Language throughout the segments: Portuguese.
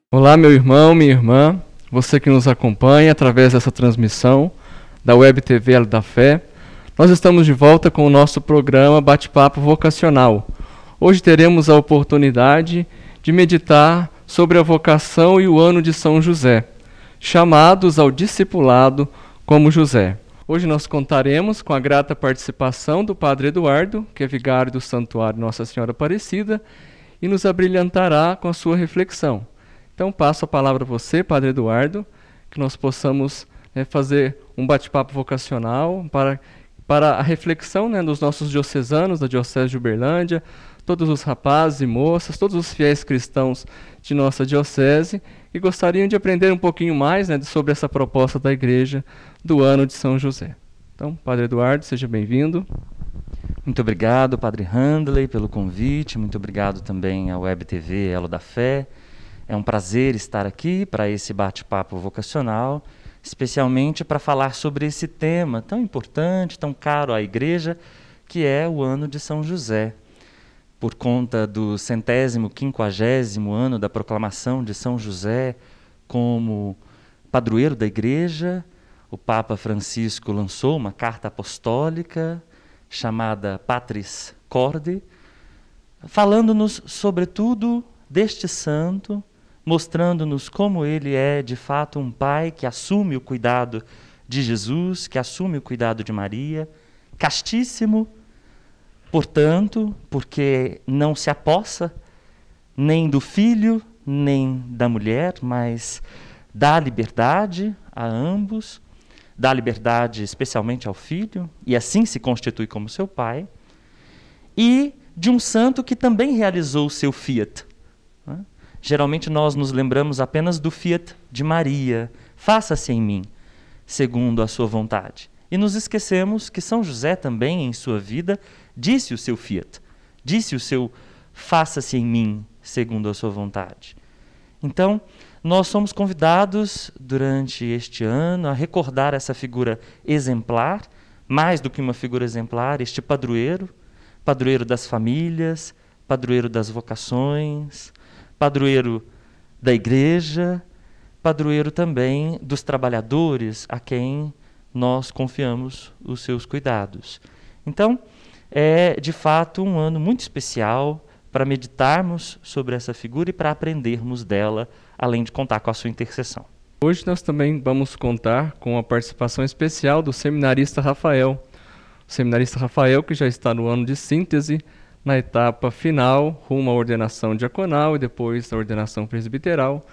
Olá, meu irmão, minha irmã, você que nos acompanha através dessa transmissão da Web TV Elo da Fé. Nós estamos de volta com o nosso programa Bate-Papo Vocacional. Hoje teremos a oportunidade de meditar sobre a vocação e o ano de São José, chamados ao discipulado como José. Hoje nós contaremos com a grata participação do Padre Eduardo, que é vigário do Santuário Nossa Senhora Aparecida, e nos abrilhantará com a sua reflexão. Então passo a palavra a você, Padre Eduardo, que nós possamos fazer um bate-papo vocacional para a reflexão dos nossos diocesanos, da Diocese de Uberlândia, todos os rapazes e moças, todos os fiéis cristãos de nossa diocese, que gostariam de aprender um pouquinho mais sobre essa proposta da Igreja do ano de São José. Então, Padre Eduardo, seja bem-vindo. Muito obrigado, Padre Handley, pelo convite. Muito obrigado também à Web TV Elo da Fé. É um prazer estar aqui para esse bate-papo vocacional, especialmente para falar sobre esse tema tão importante, tão caro à Igreja, que é o ano de São José. Por conta do 150º ano da proclamação de São José como padroeiro da Igreja, o Papa Francisco lançou uma carta apostólica chamada Patris Corde, falando-nos, sobretudo, deste santo, mostrando-nos como ele é, de fato, um pai que assume o cuidado de Jesus, que assume o cuidado de Maria, castíssimo, portanto, porque não se apossa nem do filho, nem da mulher, mas dá liberdade a ambos, dá liberdade especialmente ao filho, e assim se constitui como seu pai, e de um santo que também realizou o seu fiat. Geralmente nós nos lembramos apenas do fiat de Maria, faça-se em mim, segundo a sua vontade. E nos esquecemos que São José também, em sua vida, disse o seu fiat, disse o seu faça-se em mim, segundo a sua vontade. Então, nós somos convidados, durante este ano, a recordar essa figura exemplar, mais do que uma figura exemplar, este padroeiro, padroeiro das famílias, padroeiro das vocações, padroeiro da Igreja, padroeiro também dos trabalhadores a quem nós confiamos os seus cuidados. Então, é de fato um ano muito especial para meditarmos sobre essa figura e para aprendermos dela, além de contar com a sua intercessão. Hoje nós também vamos contar com a participação especial do seminarista Rafael. O seminarista Rafael, que já está no ano de síntese, na etapa final, rumo à ordenação diaconal e depois à ordenação presbiteral.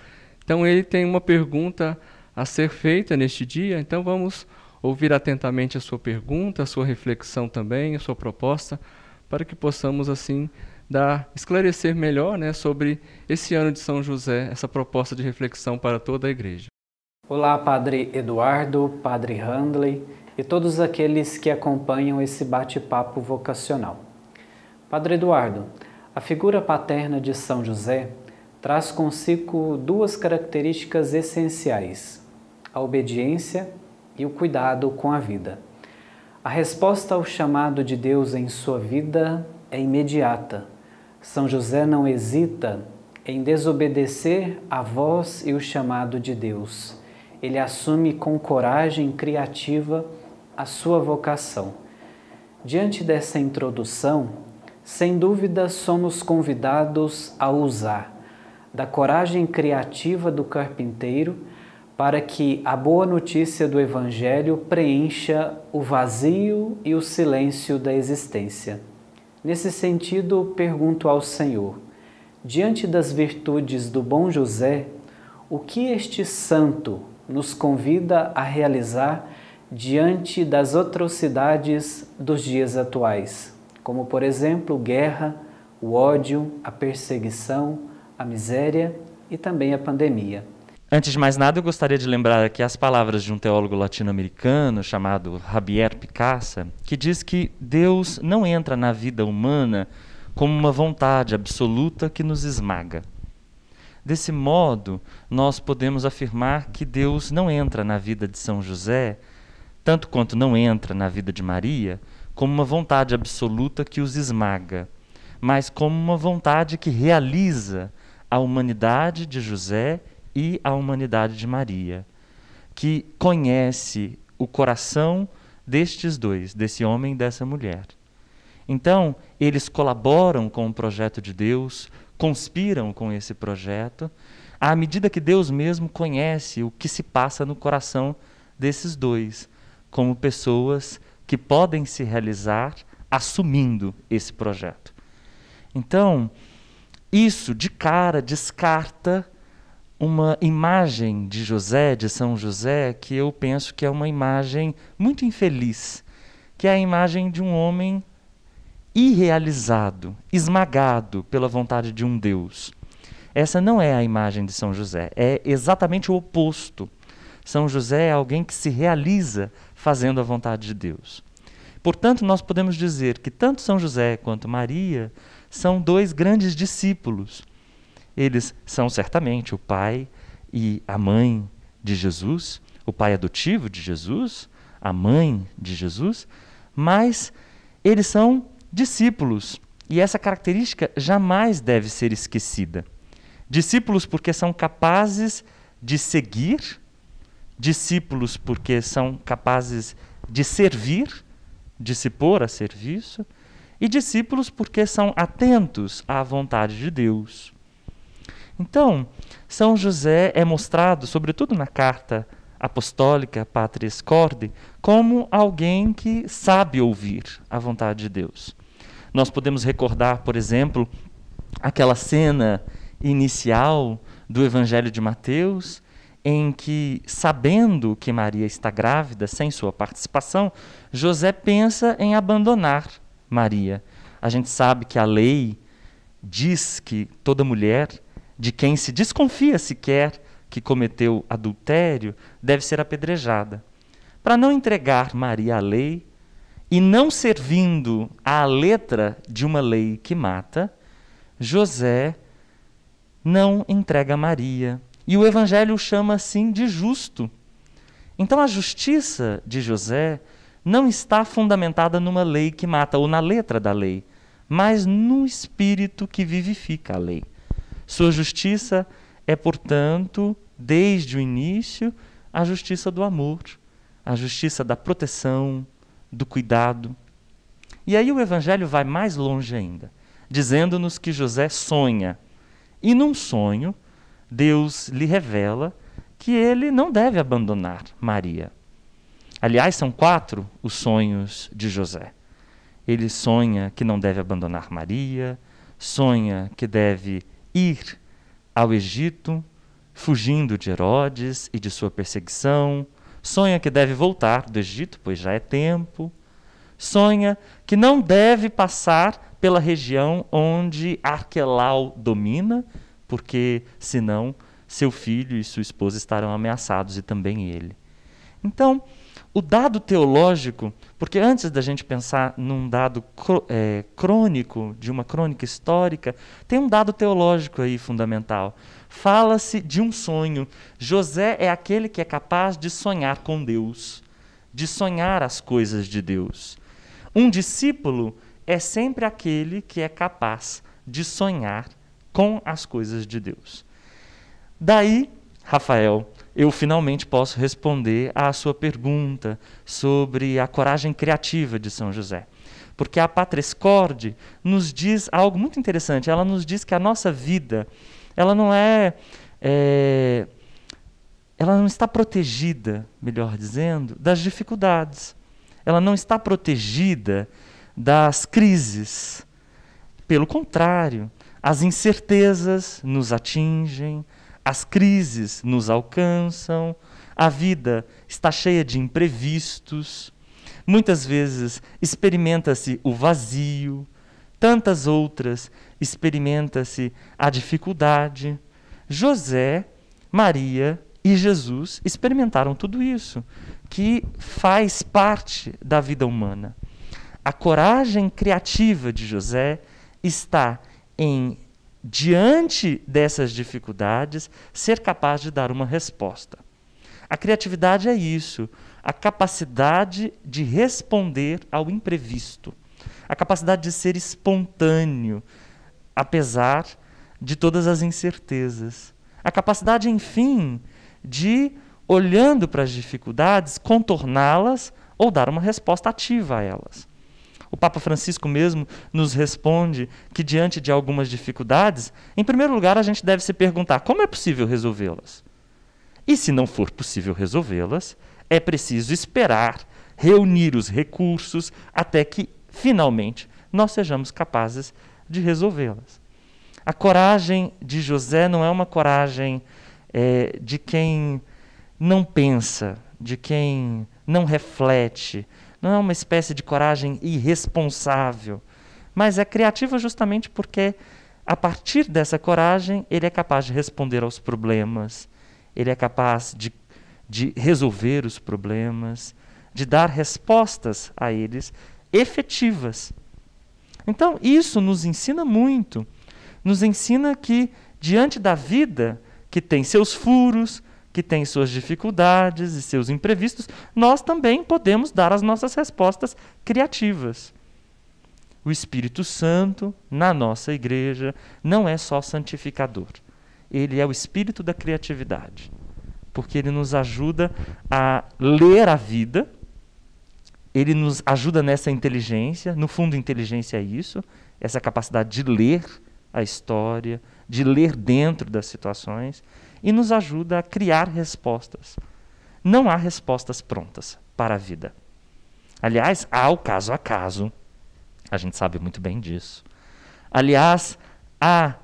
Então ele tem uma pergunta a ser feita neste dia, então vamos ouvir atentamente a sua pergunta, a sua reflexão também, a sua proposta, para que possamos assim esclarecer melhor sobre esse ano de São José, essa proposta de reflexão para toda a Igreja. Olá, Padre Eduardo, Padre Handley e todos aqueles que acompanham esse bate-papo vocacional. Padre Eduardo, a figura paterna de São José traz consigo duas características essenciais: a obediência e o cuidado com a vida. A resposta ao chamado de Deus em sua vida é imediata. São José não hesita em desobedecer a voz e o chamado de Deus. Ele assume com coragem criativa a sua vocação. Diante dessa introdução, sem dúvida somos convidados a usar da coragem criativa do carpinteiro para que a boa notícia do Evangelho preencha o vazio e o silêncio da existência. Nesse sentido, pergunto ao Senhor, diante das virtudes do bom José, o que este santo nos convida a realizar diante das atrocidades dos dias atuais, como, por exemplo, guerra, o ódio, a perseguição, a miséria e também a pandemia? Antes de mais nada, eu gostaria de lembrar aqui as palavras de um teólogo latino-americano chamado Javier Picassa, que diz que Deus não entra na vida humana como uma vontade absoluta que nos esmaga. Desse modo, nós podemos afirmar que Deus não entra na vida de São José, tanto quanto não entra na vida de Maria, como uma vontade absoluta que os esmaga, mas como uma vontade que realiza a humanidade de José e a humanidade de Maria, que conhece o coração destes dois, desse homem e dessa mulher. Então, eles colaboram com o projeto de Deus, conspiram com esse projeto, à medida que Deus mesmo conhece o que se passa no coração desses dois, como pessoas que podem se realizar assumindo esse projeto. Então, isso de cara descarta uma imagem de José, de São José, que eu penso que é uma imagem muito infeliz, que é a imagem de um homem irrealizado, esmagado pela vontade de um Deus. Essa não é a imagem de São José, é exatamente o oposto. São José é alguém que se realiza fazendo a vontade de Deus. Portanto, nós podemos dizer que tanto São José quanto Maria são dois grandes discípulos. Eles são certamente o pai e a mãe de Jesus, o pai adotivo de Jesus, a mãe de Jesus, mas eles são discípulos, e essa característica jamais deve ser esquecida. Discípulos porque são capazes de seguir, discípulos porque são capazes de servir, de se pôr a serviço, e discípulos porque são atentos à vontade de Deus. Então, São José é mostrado, sobretudo na carta apostólica Patris Corde, como alguém que sabe ouvir a vontade de Deus. Nós podemos recordar, por exemplo, aquela cena inicial do Evangelho de Mateus, em que, sabendo que Maria está grávida, sem sua participação, José pensa em abandonar Maria. A gente sabe que a lei diz que toda mulher de quem se desconfia sequer que cometeu adultério deve ser apedrejada. Para não entregar Maria à lei, e não servindo à letra de uma lei que mata, José não entrega Maria. E o Evangelho o chama assim de justo. Então a justiça de José não está fundamentada numa lei que mata, ou na letra da lei, mas no espírito que vivifica a lei. Sua justiça é, portanto, desde o início, a justiça do amor, a justiça da proteção, do cuidado. E aí o Evangelho vai mais longe ainda, dizendo-nos que José sonha. E num sonho, Deus lhe revela que ele não deve abandonar Maria. Aliás, são 4 os sonhos de José. Ele sonha que não deve abandonar Maria, sonha que deve ir ao Egito, fugindo de Herodes e de sua perseguição, sonha que deve voltar do Egito, pois já é tempo, sonha que não deve passar pela região onde Arquelau domina, porque senão seu filho e sua esposa estarão ameaçados, e também ele. Então, o dado teológico, porque antes da gente pensar num dado crônico, de uma crônica histórica, tem um dado teológico aí fundamental. Fala-se de um sonho. José é aquele que é capaz de sonhar com Deus, de sonhar as coisas de Deus. Um discípulo é sempre aquele que é capaz de sonhar com as coisas de Deus. Daí, Rafael, eu finalmente posso responder à sua pergunta sobre a coragem criativa de São José. Porque a Patris Corde nos diz algo muito interessante. Ela nos diz que a nossa vida, ela não está protegida, melhor dizendo, das dificuldades. Ela não está protegida das crises. Pelo contrário, as incertezas nos atingem, as crises nos alcançam, a vida está cheia de imprevistos, muitas vezes experimenta-se o vazio, tantas outras experimenta-se a dificuldade. José, Maria e Jesus experimentaram tudo isso, que faz parte da vida humana. A coragem criativa de José está em, diante dessas dificuldades, ser capaz de dar uma resposta. A criatividade é isso, a capacidade de responder ao imprevisto, a capacidade de ser espontâneo, apesar de todas as incertezas. A capacidade, enfim, de, olhando para as dificuldades, contorná-las ou dar uma resposta ativa a elas. O Papa Francisco mesmo nos responde que, diante de algumas dificuldades, em primeiro lugar, a gente deve se perguntar como é possível resolvê-las. E, se não for possível resolvê-las, é preciso esperar, reunir os recursos até que, finalmente, nós sejamos capazes de resolvê-las. A coragem de José não é uma coragem de quem não pensa, de quem não reflete, não é uma espécie de coragem irresponsável, mas é criativa justamente porque, a partir dessa coragem, ele é capaz de responder aos problemas, ele é capaz de resolver os problemas, de dar respostas a eles efetivas. Então, isso nos ensina muito. Nos ensina que, diante da vida, que tem seus furos, que tem suas dificuldades e seus imprevistos, nós também podemos dar as nossas respostas criativas. O Espírito Santo, na nossa igreja, não é só santificador. Ele é o espírito da criatividade, porque ele nos ajuda a ler a vida, ele nos ajuda nessa inteligência. No fundo, inteligência é isso, essa capacidade de ler a história, de ler dentro das situações, e nos ajuda a criar respostas. Não há respostas prontas para a vida. Aliás, há o caso a caso. A gente sabe muito bem disso. Aliás, há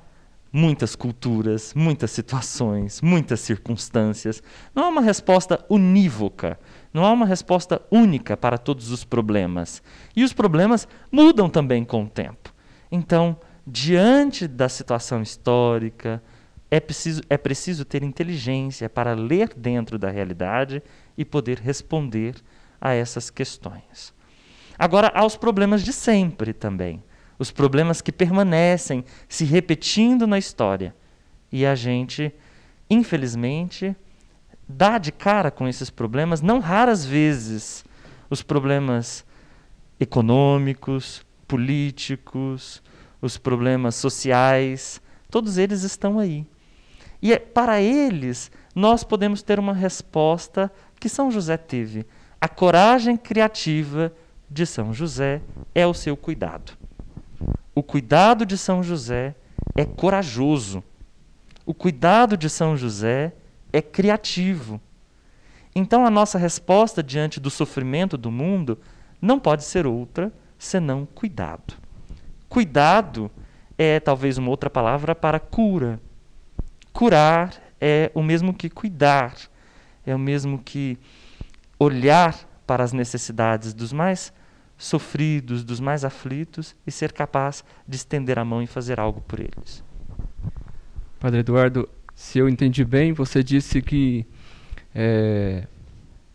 muitas culturas, muitas situações, muitas circunstâncias. Não há uma resposta unívoca, não há uma resposta única para todos os problemas. E os problemas mudam também com o tempo. Então, diante da situação histórica, é preciso ter inteligência para ler dentro da realidade e poder responder a essas questões. Agora, há os problemas de sempre também. Os problemas que permanecem se repetindo na história. E a gente, infelizmente, dá de cara com esses problemas, não raras vezes, os problemas econômicos, políticos, os problemas sociais, todos eles estão aí. E para eles, nós podemos ter uma resposta que São José teve. A coragem criativa de São José é o seu cuidado. O cuidado de São José é corajoso. O cuidado de São José é criativo. Então, a nossa resposta diante do sofrimento do mundo não pode ser outra senão cuidado. Cuidado é talvez uma outra palavra para cura. Curar é o mesmo que cuidar, é o mesmo que olhar para as necessidades dos mais sofridos, dos mais aflitos e ser capaz de estender a mão e fazer algo por eles. Padre Eduardo, se eu entendi bem, você disse que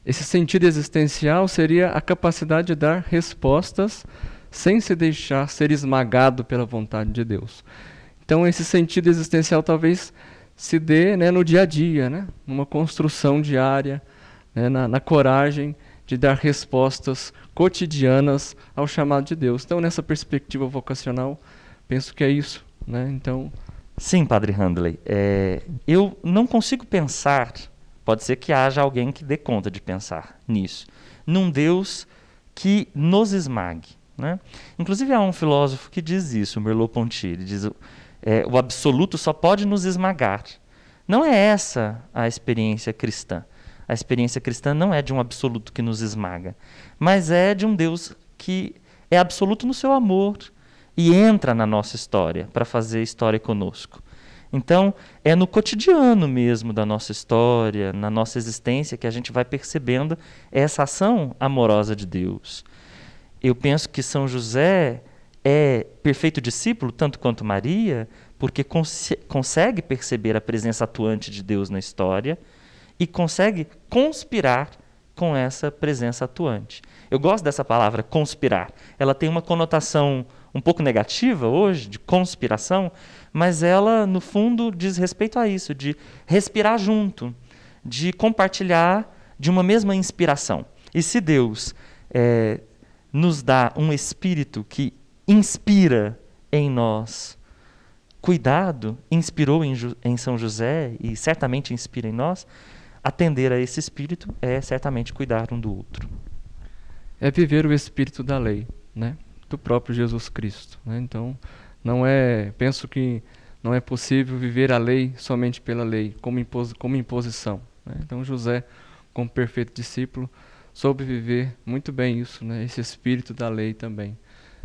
esse sentido existencial seria a capacidade de dar respostas sem se deixar ser esmagado pela vontade de Deus. Então, esse sentido existencial talvez se dê, no dia a dia, numa construção diária, na coragem de dar respostas cotidianas ao chamado de Deus. Então, nessa perspectiva vocacional, penso que é isso. Então, sim, Padre Handley. Eu não consigo pensar, pode ser que haja alguém que dê conta de pensar nisso, num Deus que nos esmague. Inclusive, há um filósofo que diz isso, Merleau-Ponty. Ele diz: o absoluto só pode nos esmagar. Não é essa a experiência cristã. A experiência cristã não é de um absoluto que nos esmaga, mas é de um Deus que é absoluto no seu amor e entra na nossa história para fazer história conosco. Então, é no cotidiano mesmo da nossa história, na nossa existência, que a gente vai percebendo essa ação amorosa de Deus. Eu penso que São José é perfeito discípulo, tanto quanto Maria, porque consegue perceber a presença atuante de Deus na história e consegue conspirar com essa presença atuante. Eu gosto dessa palavra, conspirar. Ela tem uma conotação um pouco negativa hoje, de conspiração, mas ela, no fundo, diz respeito a isso, de respirar junto, de compartilhar de uma mesma inspiração. E se Deus nos dá um espírito que inspira em nós cuidado inspirou em São José e certamente inspira em nós. Atender a esse espírito é certamente cuidar um do outro. É viver o espírito da lei, né? Do próprio Jesus Cristo, né? Então, penso que não é possível viver a lei somente pela lei, como imposição, né? Então José, como perfeito discípulo, soube viver muito bem isso, né? Esse espírito da lei também,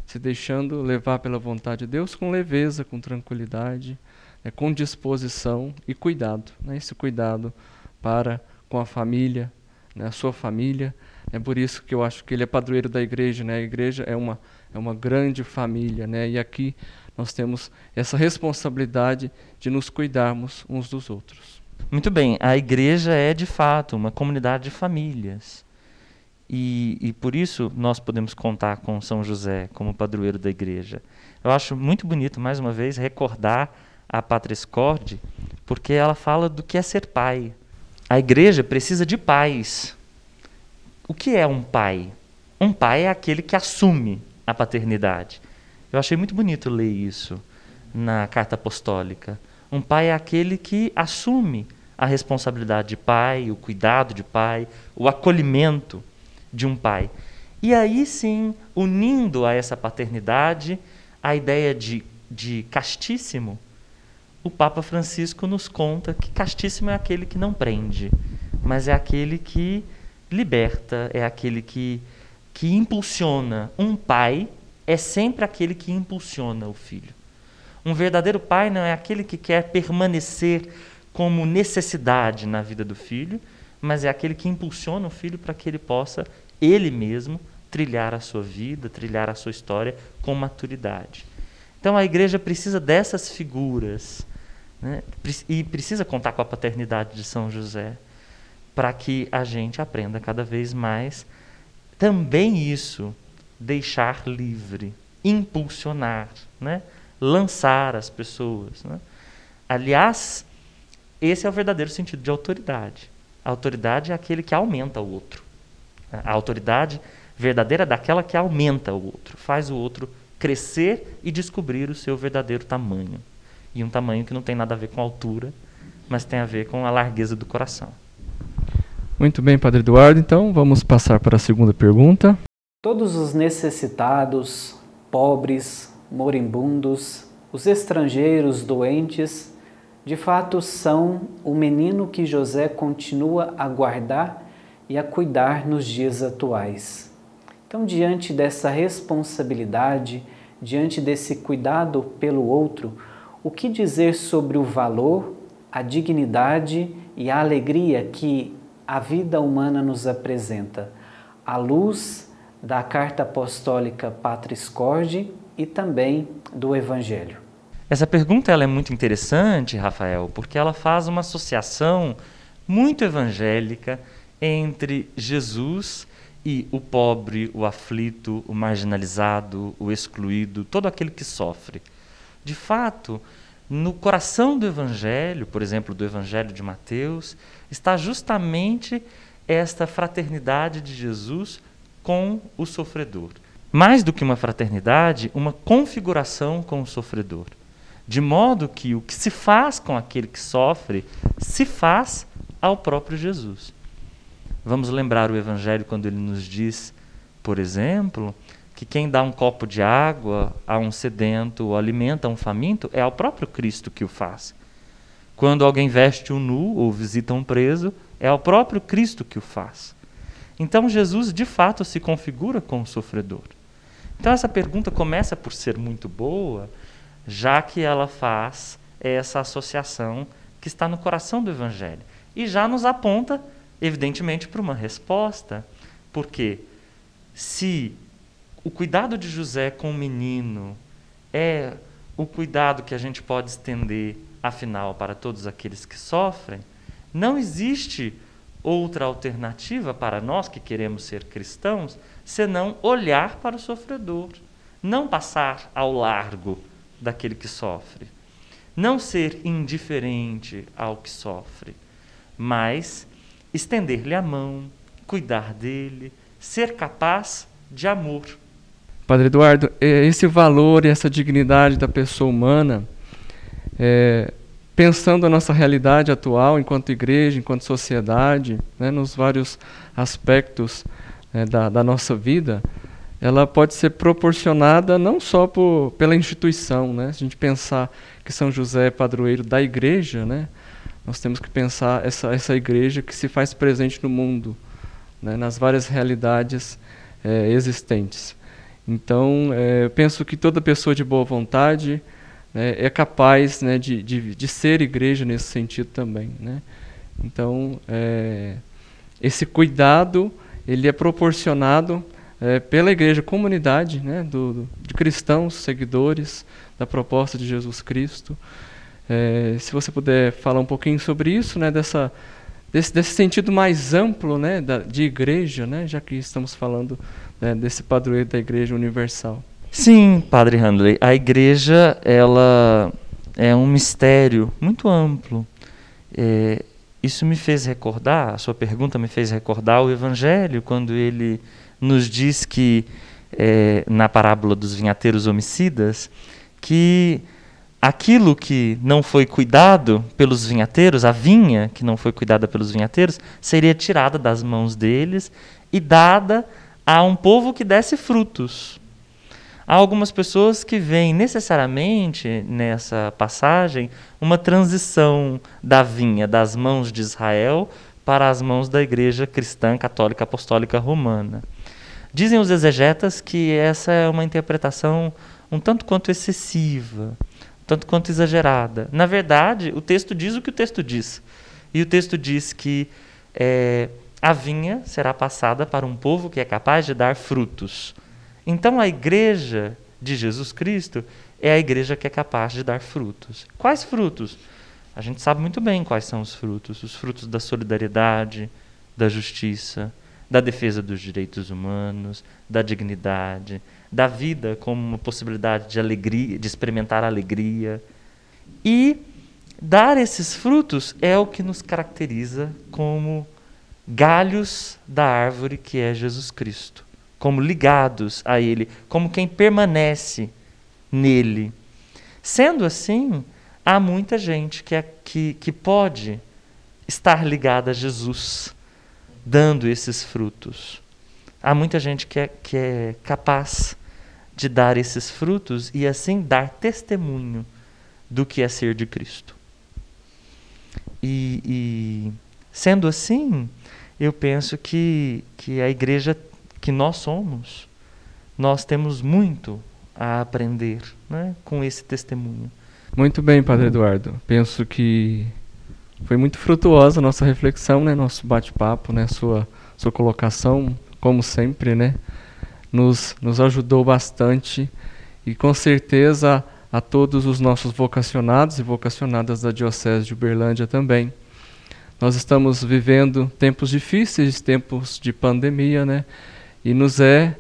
se deixando levar pela vontade de Deus com leveza, com tranquilidade, né? Com disposição e cuidado, né? Esse cuidado para com a família, né? A sua família. É por isso que eu acho que ele é padroeiro da igreja, né? A igreja é uma grande família, né? E aqui nós temos essa responsabilidade de nos cuidarmos uns dos outros. Muito bem, a igreja é de fato uma comunidade de famílias. E por isso nós podemos contar com São José como padroeiro da igreja. Eu acho muito bonito, mais uma vez, recordar a Patris Corde, porque ela fala do que é ser pai. A igreja precisa de pais. O que é um pai? Um pai é aquele que assume a paternidade. Eu achei muito bonito ler isso na Carta Apostólica. Um pai é aquele que assume a responsabilidade de pai, o cuidado de pai, o acolhimento de um pai. E aí sim, unindo a essa paternidade a ideia de castíssimo, o Papa Francisco nos conta que castíssimo é aquele que não prende, mas é aquele que liberta, é aquele que impulsiona. Um pai é sempre aquele que impulsiona o filho. Um verdadeiro pai não é aquele que quer permanecer como necessidade na vida do filho, mas é aquele que impulsiona o filho para que ele possa, ele mesmo, trilhar a sua vida, trilhar a sua história com maturidade. Então a igreja precisa dessas figuras, né? E precisa contar com a paternidade de São José, para que a gente aprenda cada vez mais também isso, deixar livre, impulsionar, né? Lançar as pessoas, né? Aliás, esse é o verdadeiro sentido de autoridade. A autoridade é aquele que aumenta o outro. A autoridade verdadeira é daquela que aumenta o outro, faz o outro crescer e descobrir o seu verdadeiro tamanho. E um tamanho que não tem nada a ver com altura, mas tem a ver com a largueza do coração. Muito bem, Padre Eduardo. Então, vamos passar para a segunda pergunta. Todos os necessitados, pobres, moribundos, os estrangeiros, doentes, de fato são o menino que José continua a guardar e a cuidar nos dias atuais. Então, diante dessa responsabilidade, diante desse cuidado pelo outro, o que dizer sobre o valor, a dignidade e a alegria que a vida humana nos apresenta, à luz da Carta Apostólica Patris Corde e também do Evangelho? Essa pergunta ela é muito interessante, Rafael, porque ela faz uma associação muito evangélica entre Jesus e o pobre, o aflito, o marginalizado, o excluído, todo aquele que sofre. De fato, no coração do Evangelho, por exemplo, do Evangelho de Mateus, está justamente esta fraternidade de Jesus com o sofredor. Mais do que uma fraternidade, uma configuração com o sofredor. De modo que o que se faz com aquele que sofre, se faz ao próprio Jesus. Vamos lembrar o Evangelho quando ele nos diz, por exemplo, que quem dá um copo de água a um sedento ou alimenta um faminto é ao próprio Cristo que o faz. Quando alguém veste um nu ou visita um preso, é ao próprio Cristo que o faz. Então Jesus de fato se configura com o sofredor. Então essa pergunta começa por ser muito boa, já que ela faz essa associação que está no coração do Evangelho. E já nos aponta, evidentemente, para uma resposta. Porque se o cuidado de José com o menino é o cuidado que a gente pode estender, afinal, para todos aqueles que sofrem, não existe outra alternativa para nós que queremos ser cristãos, senão olhar para o sofredor, não passar ao largo daquele que sofre, não ser indiferente ao que sofre, mas estender-lhe a mão, cuidar dele, ser capaz de amor. Padre Eduardo, esse valor e essa dignidade da pessoa humana pensando a nossa realidade atual enquanto igreja, enquanto sociedade, né, nos vários aspectos da nossa vida, ela pode ser proporcionada não só pela instituição, né? Se a gente pensar que São José é padroeiro da igreja, né, nós temos que pensar essa igreja que se faz presente no mundo, né, nas várias realidades existentes. Então, eu penso que toda pessoa de boa vontade é capaz, né, de ser igreja nesse sentido também, né? Então, esse cuidado ele é proporcionado pela igreja, comunidade, né, de cristãos, seguidores da proposta de Jesus Cristo. Se você puder falar um pouquinho sobre isso, né, desse sentido mais amplo, né, de igreja, né, já que estamos falando, né, desse padroeiro da Igreja Universal. Sim, Padre Handley, a igreja ela é um mistério muito amplo. Isso me fez recordar, a sua pergunta me fez recordar o Evangelho, quando ele nos diz que, na parábola dos vinhateiros homicidas, que aquilo que não foi cuidado pelos vinhateiros, a vinha que não foi cuidada pelos vinhateiros, seria tirada das mãos deles e dada a um povo que desse frutos. Há algumas pessoas que veem necessariamente nessa passagem uma transição da vinha das mãos de Israel para as mãos da Igreja Cristã Católica Apostólica Romana. Dizem os exegetas que essa é uma interpretação um tanto quanto excessiva, um tanto quanto exagerada. Na verdade, o texto diz o que o texto diz. E o texto diz que a vinha será passada para um povo que é capaz de dar frutos. Então a igreja de Jesus Cristo é a igreja que é capaz de dar frutos. Quais frutos? A gente sabe muito bem quais são os frutos da solidariedade, da justiça, da defesa dos direitos humanos, da dignidade, da vida como uma possibilidade de alegria, de experimentar a alegria. E dar esses frutos é o que nos caracteriza como galhos da árvore que é Jesus Cristo, como ligados a Ele, como quem permanece nele. Sendo assim, há muita gente que pode estar ligada a Jesus, dando esses frutos. Há muita gente que é capaz de dar esses frutos e assim dar testemunho do que é ser de Cristo. E sendo assim, eu penso que a igreja que nós somos, nós temos muito a aprender, né, com esse testemunho. Muito bem, Padre Eduardo. Penso que foi muito frutuosa a nossa reflexão, né, nosso bate-papo, né, sua colocação, como sempre, né, nos ajudou bastante e com certeza a todos os nossos vocacionados e vocacionadas da Diocese de Uberlândia também. Nós estamos vivendo tempos difíceis, tempos de pandemia, né, e nos é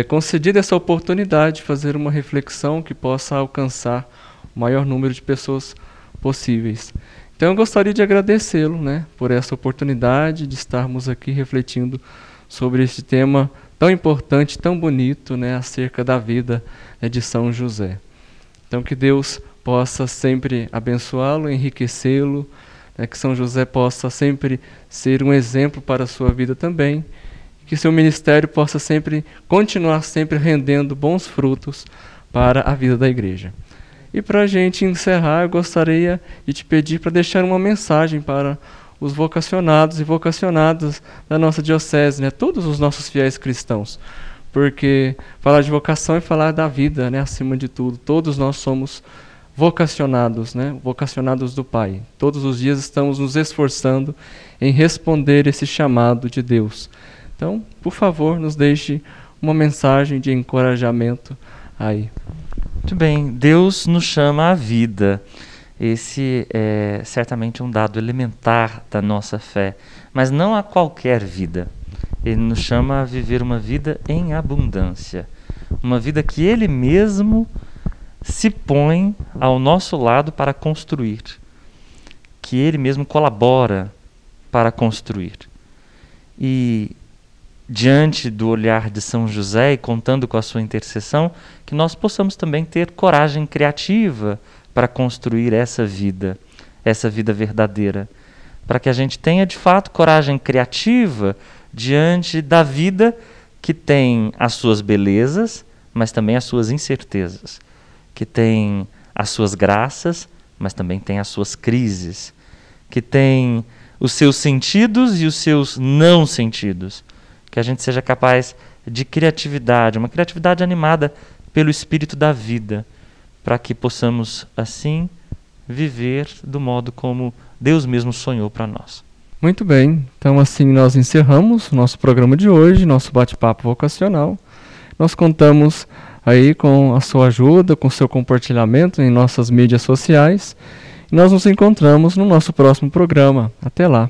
concedida essa oportunidade de fazer uma reflexão que possa alcançar o maior número de pessoas possíveis. Então eu gostaria de agradecê-lo, né, por essa oportunidade de estarmos aqui refletindo sobre este tema tão importante, tão bonito, né, acerca da vida, né, de São José. Então que Deus possa sempre abençoá-lo, enriquecê-lo, né, que São José possa sempre ser um exemplo para a sua vida também, que seu ministério possa sempre continuar sempre rendendo bons frutos para a vida da igreja. E para a gente encerrar, eu gostaria de te pedir para deixar uma mensagem para os vocacionados e vocacionadas da nossa diocese, né? Todos os nossos fiéis cristãos. Porque falar de vocação é falar da vida, né? Acima de tudo. Todos nós somos vocacionados, né? Vocacionados do Pai. Todos os dias estamos nos esforçando em responder esse chamado de Deus. Então, por favor, nos deixe uma mensagem de encorajamento aí. Muito bem, Deus nos chama à vida. Esse é certamente um dado elementar da nossa fé, mas não a qualquer vida. Ele nos chama a viver uma vida em abundância, uma vida que Ele mesmo se põe ao nosso lado para construir, que Ele mesmo colabora para construir. E diante do olhar de São José e contando com a sua intercessão, que nós possamos também ter coragem criativa para construir essa vida verdadeira, para que a gente tenha de fato coragem criativa diante da vida que tem as suas belezas, mas também as suas incertezas, que tem as suas graças, mas também tem as suas crises, que tem os seus sentidos e os seus não sentidos, que a gente seja capaz de criatividade, uma criatividade animada pelo espírito da vida, para que possamos assim viver do modo como Deus mesmo sonhou para nós. Muito bem, então assim nós encerramos o nosso programa de hoje, nosso bate-papo vocacional. Nós contamos aí com a sua ajuda, com o seu compartilhamento em nossas mídias sociais. E nós nos encontramos no nosso próximo programa. Até lá!